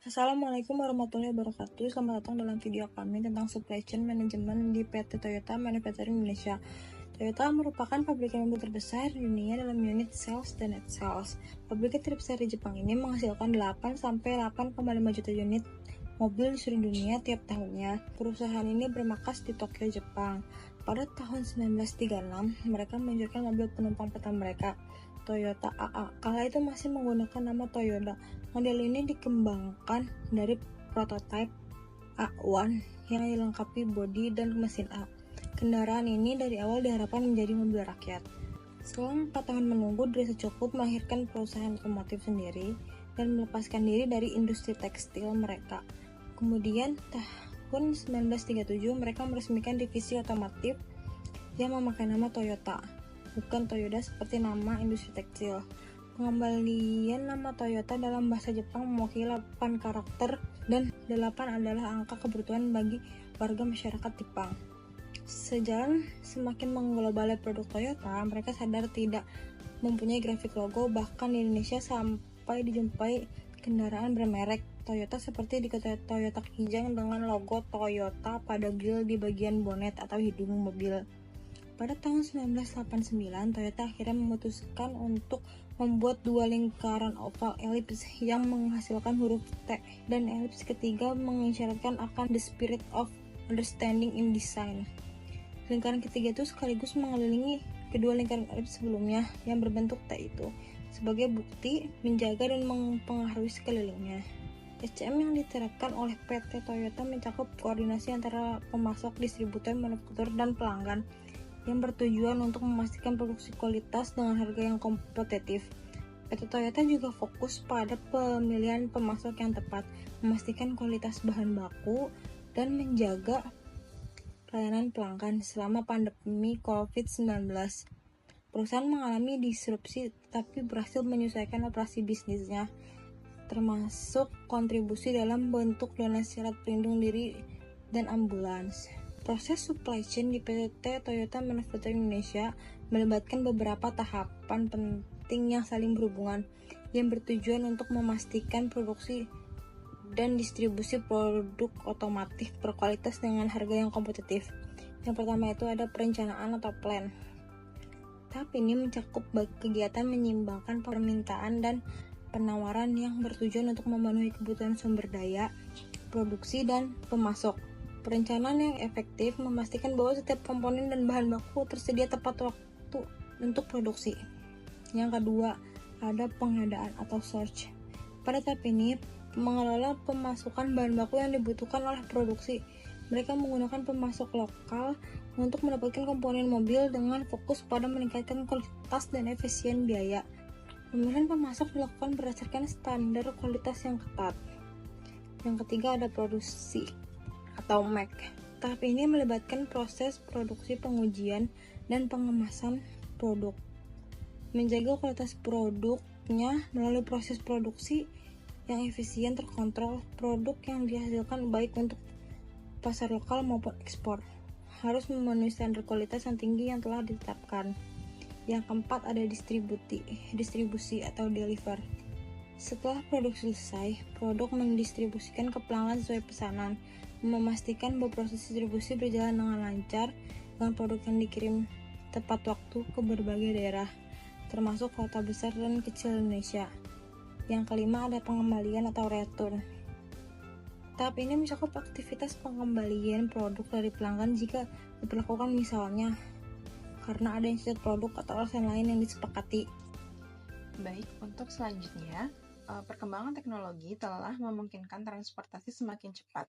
Assalamualaikum warahmatullahi wabarakatuh. Selamat datang dalam video kami tentang supply chain management di PT Toyota Manufacturing Indonesia. Toyota merupakan pabrikan mobil terbesar di dunia dalam unit sales dan net sales. Pabrikan terbesar di Jepang ini menghasilkan 8-8,5 juta unit mobil di seluruh dunia tiap tahunnya. Perusahaan ini bermarkas di Tokyo, Jepang. Pada tahun 1936, mereka meluncurkan mobil penumpang pertama mereka, Toyota AA. Kala itu masih menggunakan nama Toyota. Model ini dikembangkan dari prototipe A1 yang dilengkapi bodi dan mesin A. Kendaraan ini dari awal diharapkan menjadi mobil rakyat. Setelah 4 tahun menunggu, dirasa cukup melahirkan perusahaan otomotif sendiri dan melepaskan diri dari industri tekstil mereka. Kemudian tahun 1937 mereka meresmikan divisi otomotif yang memakai nama Toyota, bukan Toyota seperti nama industri tekstil. Pengembalian nama Toyota dalam bahasa Jepang mewakili 8 karakter dan 8 adalah angka kebutuhan bagi warga masyarakat Jepang. Sejalan semakin mengglobal produk Toyota, mereka sadar tidak mempunyai grafik logo, bahkan di Indonesia sampai dijumpai kendaraan bermerek Toyota seperti di Toyota Kijang dengan logo Toyota pada grill di bagian bonet atau hidung mobil. Pada tahun 1989, Toyota akhirnya memutuskan untuk membuat 2 lingkaran oval elips yang menghasilkan huruf T, dan elips ketiga mengisyaratkan akan the spirit of understanding in design. Lingkaran ketiga itu sekaligus mengelilingi kedua lingkaran elips sebelumnya yang berbentuk T itu, sebagai bukti menjaga dan mempengaruhi sekelilingnya. SCM yang diterapkan oleh PT Toyota mencakup koordinasi antara pemasok, distributor, manufaktur, dan pelanggan yang bertujuan untuk memastikan produksi kualitas dengan harga yang kompetitif. PT Toyota juga fokus pada pemilihan pemasok yang tepat, memastikan kualitas bahan baku, dan menjaga pelayanan pelanggan selama pandemi COVID-19. Perusahaan mengalami disrupsi tetapi berhasil menyesuaikan operasi bisnisnya, termasuk kontribusi dalam bentuk donasi alat pelindung diri dan ambulans. Proses supply chain di PT Toyota Manufacturing Indonesia melibatkan beberapa tahapan penting yang saling berhubungan, yang bertujuan untuk memastikan produksi dan distribusi produk otomotif berkualitas dengan harga yang kompetitif. Yang pertama itu ada perencanaan atau plan. Tahap ini mencakup kegiatan menyeimbangkan permintaan dan penawaran yang bertujuan untuk memenuhi kebutuhan sumber daya, produksi, dan pemasok. Perencanaan yang efektif memastikan bahwa setiap komponen dan bahan baku tersedia tepat waktu untuk produksi. Yang kedua, ada pengadaan atau source. Pada tahap ini, mengelola pemasukan bahan baku yang dibutuhkan oleh produksi. Mereka menggunakan pemasok lokal untuk mendapatkan komponen mobil dengan fokus pada meningkatkan kualitas dan efisien biaya. Pemilihan pemasok dilakukan berdasarkan standar kualitas yang ketat. Yang ketiga, ada produksi atau MAC. Tahap ini melibatkan proses produksi, pengujian, dan pengemasan produk. Menjaga kualitas produknya melalui proses produksi yang efisien, terkontrol. Produk yang dihasilkan baik untuk pasar lokal maupun ekspor harus memenuhi standar kualitas yang tinggi yang telah ditetapkan. Yang keempat ada distribusi atau deliver. Setelah produksi selesai, produk mendistribusikan ke pelanggan sesuai pesanan, memastikan bahwa proses distribusi berjalan dengan lancar dengan produk yang dikirim tepat waktu ke berbagai daerah, termasuk kota besar dan kecil Indonesia. Yang kelima ada pengembalian atau return. Tahap ini mencakup aktivitas pengembalian produk dari pelanggan jika diperlakukan, misalnya karena ada yang cacat produk atau alasan lain yang disepakati. Baik, untuk selanjutnya, perkembangan teknologi telah memungkinkan transportasi semakin cepat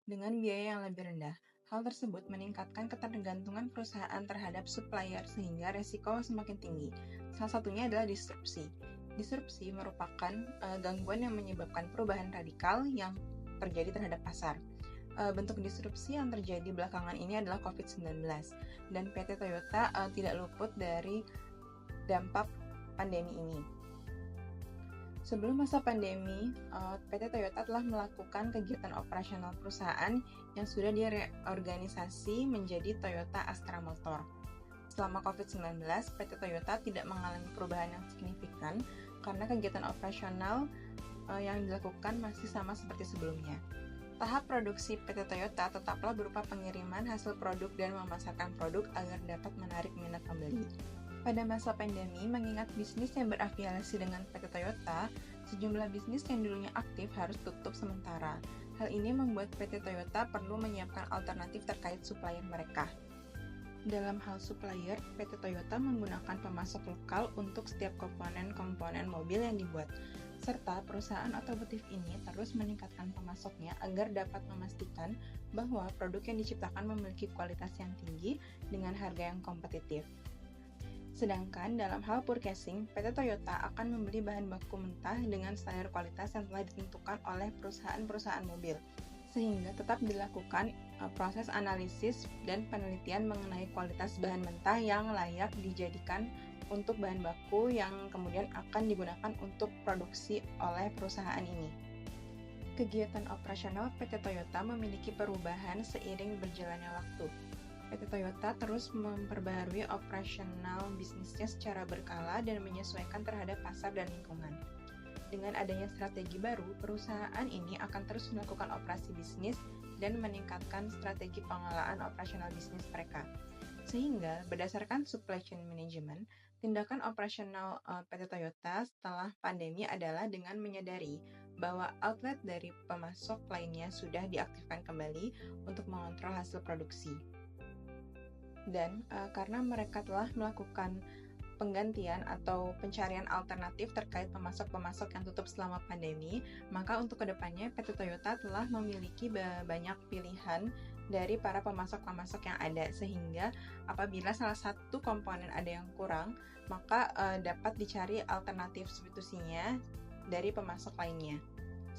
dengan biaya yang lebih rendah. Hal tersebut meningkatkan ketergantungan perusahaan terhadap supplier sehingga resiko semakin tinggi. Salah satunya adalah disrupsi. Disrupsi merupakan gangguan yang menyebabkan perubahan radikal yang terjadi terhadap pasar. Bentuk disrupsi yang terjadi belakangan ini adalah COVID-19, dan PT Toyota tidak luput dari dampak pandemi ini. Sebelum masa pandemi, PT Toyota telah melakukan kegiatan operasional perusahaan yang sudah direorganisasi menjadi Toyota Astra Motor. Selama COVID-19, PT Toyota tidak mengalami perubahan yang signifikan karena kegiatan operasional yang dilakukan masih sama seperti sebelumnya. Tahap produksi PT Toyota tetaplah berupa pengiriman hasil produk dan memasarkan produk agar dapat menarik minat pembeli. Pada masa pandemi, mengingat bisnis yang berafiliasi dengan PT Toyota, sejumlah bisnis yang dulunya aktif harus tutup sementara. Hal ini membuat PT Toyota perlu menyiapkan alternatif terkait supplier mereka. Dalam hal supplier, PT Toyota menggunakan pemasok lokal untuk setiap komponen-komponen mobil yang dibuat, serta perusahaan otomotif ini terus meningkatkan pemasoknya agar dapat memastikan bahwa produk yang diciptakan memiliki kualitas yang tinggi dengan harga yang kompetitif. Sedangkan dalam hal purchasing, PT Toyota akan membeli bahan baku mentah dengan standar kualitas yang telah ditentukan oleh perusahaan-perusahaan mobil, sehingga tetap dilakukan proses analisis dan penelitian mengenai kualitas bahan mentah yang layak dijadikan untuk bahan baku yang kemudian akan digunakan untuk produksi oleh perusahaan ini. Kegiatan operasional PT Toyota memiliki perubahan seiring berjalannya waktu. PT Toyota terus memperbaharui operasional bisnisnya secara berkala dan menyesuaikan terhadap pasar dan lingkungan. Dengan adanya strategi baru, perusahaan ini akan terus melakukan operasi bisnis dan meningkatkan strategi pengelolaan operasional bisnis mereka. Sehingga, berdasarkan supply chain management, tindakan operasional PT Toyota setelah pandemi adalah dengan menyadari bahwa outlet dari pemasok lainnya sudah diaktifkan kembali untuk mengontrol hasil produksi. Dan karena mereka telah melakukan penggantian atau pencarian alternatif terkait pemasok-pemasok yang tutup selama pandemi, maka untuk kedepannya PT Toyota telah memiliki banyak pilihan dari para pemasok-pemasok yang ada, sehingga apabila salah satu komponen ada yang kurang, maka dapat dicari alternatif substitusinya dari pemasok lainnya,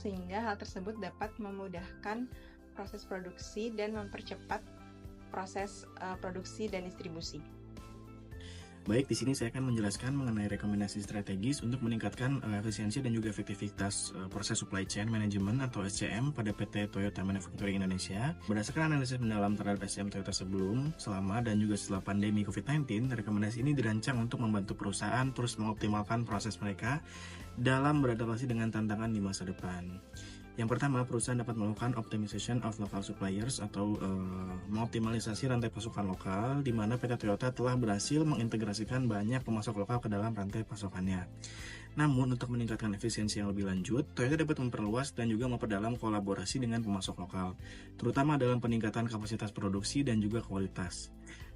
sehingga hal tersebut dapat memudahkan proses produksi dan mempercepat proses produksi dan distribusi. Baik, di sini saya akan menjelaskan mengenai rekomendasi strategis untuk meningkatkan efisiensi dan juga efektivitas proses supply chain management atau SCM pada PT Toyota Manufacturing Indonesia. Berdasarkan analisis mendalam terhadap SCM Toyota sebelum, selama, dan juga setelah pandemi COVID-19, rekomendasi ini dirancang untuk membantu perusahaan terus mengoptimalkan proses mereka dalam beradaptasi dengan tantangan di masa depan. Yang pertama, perusahaan dapat melakukan optimization of local suppliers atau mengoptimalisasi rantai pasokan lokal, di mana PT Toyota telah berhasil mengintegrasikan banyak pemasok lokal ke dalam rantai pasokannya. Namun, untuk meningkatkan efisiensi yang lebih lanjut, Toyota dapat memperluas dan juga memperdalam kolaborasi dengan pemasok lokal, terutama dalam peningkatan kapasitas produksi dan juga kualitas.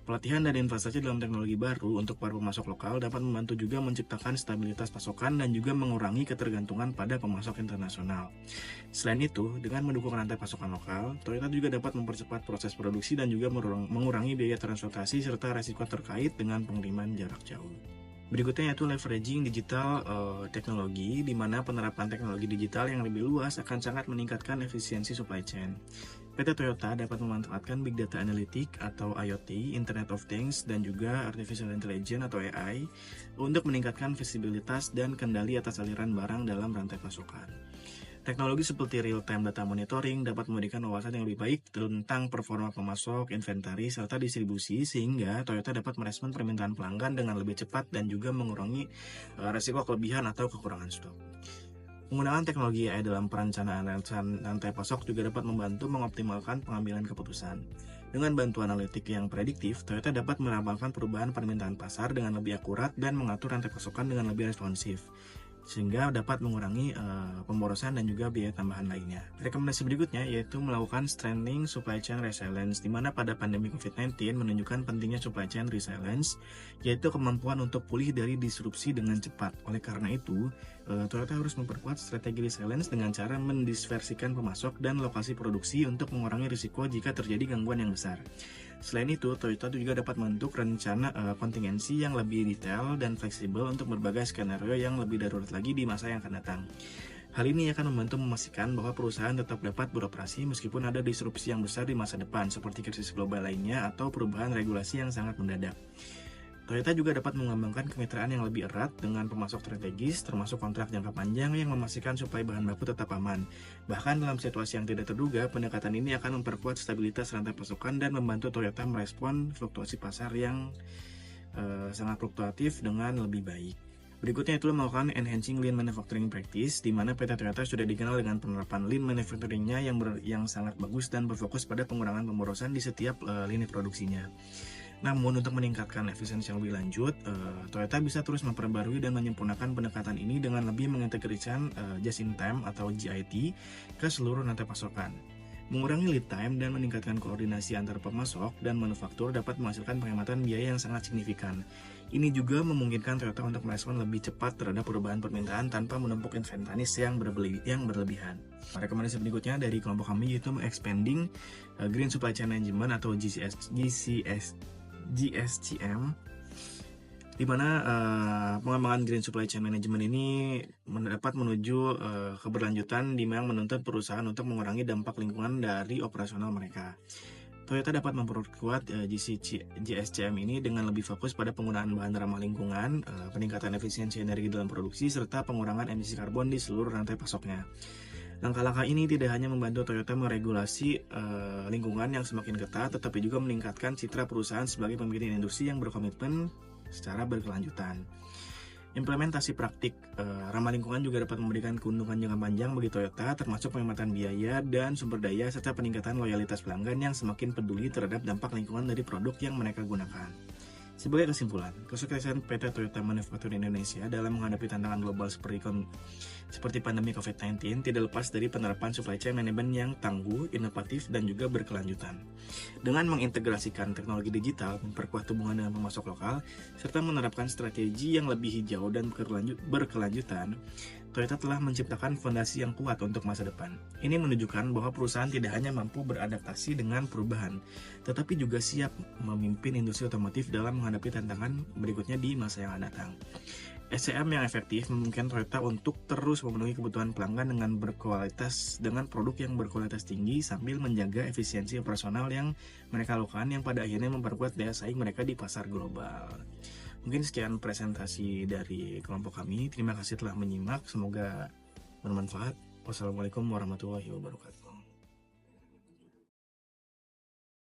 Pelatihan dan investasi dalam teknologi baru untuk para pemasok lokal dapat membantu juga menciptakan stabilitas pasokan dan juga mengurangi ketergantungan pada pemasok internasional. Selain itu, dengan mendukung rantai pasokan lokal, Toyota juga dapat mempercepat proses produksi dan juga mengurangi biaya transportasi serta resiko terkait dengan pengiriman jarak jauh. Berikutnya yaitu leveraging digital teknologi, di mana penerapan teknologi digital yang lebih luas akan sangat meningkatkan efisiensi supply chain. PT Toyota dapat memanfaatkan Big Data Analytic atau IoT, Internet of Things, dan juga Artificial Intelligence atau AI untuk meningkatkan visibilitas dan kendali atas aliran barang dalam rantai pasokan. Teknologi seperti real-time data monitoring dapat memberikan wawasan yang lebih baik tentang performa pemasok, inventaris, serta distribusi, sehingga Toyota dapat merespon permintaan pelanggan dengan lebih cepat dan juga mengurangi resiko kelebihan atau kekurangan stok. Penggunaan teknologi AI dalam perencanaan rantai pasok juga dapat membantu mengoptimalkan pengambilan keputusan. Dengan bantuan analitik yang prediktif, Toyota dapat meramalkan perubahan permintaan pasar dengan lebih akurat dan mengatur rantai pasokan dengan lebih responsif, sehingga dapat mengurangi pemborosan dan juga biaya tambahan lainnya. Rekomendasi berikutnya yaitu melakukan strengthening supply chain resilience, di mana pada pandemi COVID-19 menunjukkan pentingnya supply chain resilience, yaitu kemampuan untuk pulih dari disrupsi dengan cepat. Oleh karena itu, Toyota harus memperkuat strategi resilience dengan cara mendisversikan pemasok dan lokasi produksi untuk mengurangi risiko jika terjadi gangguan yang besar. Selain itu, Toyota juga dapat membentuk rencana kontingensi yang lebih detail dan fleksibel untuk berbagai skenario yang lebih darurat lagi di masa yang akan datang. Hal ini akan membantu memastikan bahwa perusahaan tetap dapat beroperasi meskipun ada disrupsi yang besar di masa depan, seperti krisis global lainnya atau perubahan regulasi yang sangat mendadak. Toyota juga dapat mengembangkan kemitraan yang lebih erat dengan pemasok strategis, termasuk kontrak jangka panjang yang memastikan supaya bahan baku tetap aman. Bahkan dalam situasi yang tidak terduga, pendekatan ini akan memperkuat stabilitas rantai pasokan dan membantu Toyota merespon fluktuasi pasar yang sangat fluktuatif dengan lebih baik. Berikutnya itu melakukan enhancing lean manufacturing practice, di mana PT Toyota sudah dikenal dengan penerapan lean manufacturing-nya yang sangat bagus dan berfokus pada pengurangan pemborosan di setiap lini produksinya. Namun untuk meningkatkan efisiensi yang lebih lanjut, Toyota bisa terus memperbarui dan menyempurnakan pendekatan ini dengan lebih mengintegrasikan just in time atau JIT ke seluruh rantai pasokan. Mengurangi lead time dan meningkatkan koordinasi antar pemasok dan manufaktur dapat menghasilkan penghematan biaya yang sangat signifikan. Ini juga memungkinkan Toyota untuk merespon lebih cepat terhadap perubahan permintaan tanpa menumpuk inventaris yang berlebihan. Rekomendasi berikutnya dari kelompok kami yaitu expanding Green Supply Chain Management atau GSCM, di mana pengembangan Green Supply Chain Management ini dapat menuju keberlanjutan di mana menuntut perusahaan untuk mengurangi dampak lingkungan dari operasional mereka. Toyota dapat memperkuat GSCM ini dengan lebih fokus pada penggunaan bahan ramah lingkungan, peningkatan efisiensi energi dalam produksi, serta pengurangan emisi karbon di seluruh rantai pasoknya. Langkah-langkah ini tidak hanya membantu Toyota meregulasi lingkungan yang semakin ketat, tetapi juga meningkatkan citra perusahaan sebagai pemimpin industri yang berkomitmen secara berkelanjutan. Implementasi praktik ramah lingkungan juga dapat memberikan keuntungan jangka panjang bagi Toyota, termasuk penghematan biaya dan sumber daya, serta peningkatan loyalitas pelanggan yang semakin peduli terhadap dampak lingkungan dari produk yang mereka gunakan. Sebagai kesimpulan, kesuksesan PT Toyota Manufacturing Indonesia dalam menghadapi tantangan global seperti pandemi COVID-19 tidak lepas dari penerapan supply chain management yang tangguh, inovatif, dan juga berkelanjutan. Dengan mengintegrasikan teknologi digital, memperkuat hubungan dengan pemasok lokal, serta menerapkan strategi yang lebih hijau dan berkelanjutan, Toyota telah menciptakan fondasi yang kuat untuk masa depan. Ini menunjukkan bahwa perusahaan tidak hanya mampu beradaptasi dengan perubahan, tetapi juga siap memimpin industri otomotif dalam menghadapi tantangan berikutnya di masa yang akan datang. SCM yang efektif memungkinkan Toyota untuk terus memenuhi kebutuhan pelanggan dengan produk yang berkualitas tinggi sambil menjaga efisiensi operasional yang mereka lakukan yang pada akhirnya memperkuat daya saing mereka di pasar global. Mungkin sekian presentasi dari kelompok kami. Terima kasih telah menyimak. Semoga bermanfaat. Wassalamualaikum warahmatullahi wabarakatuh.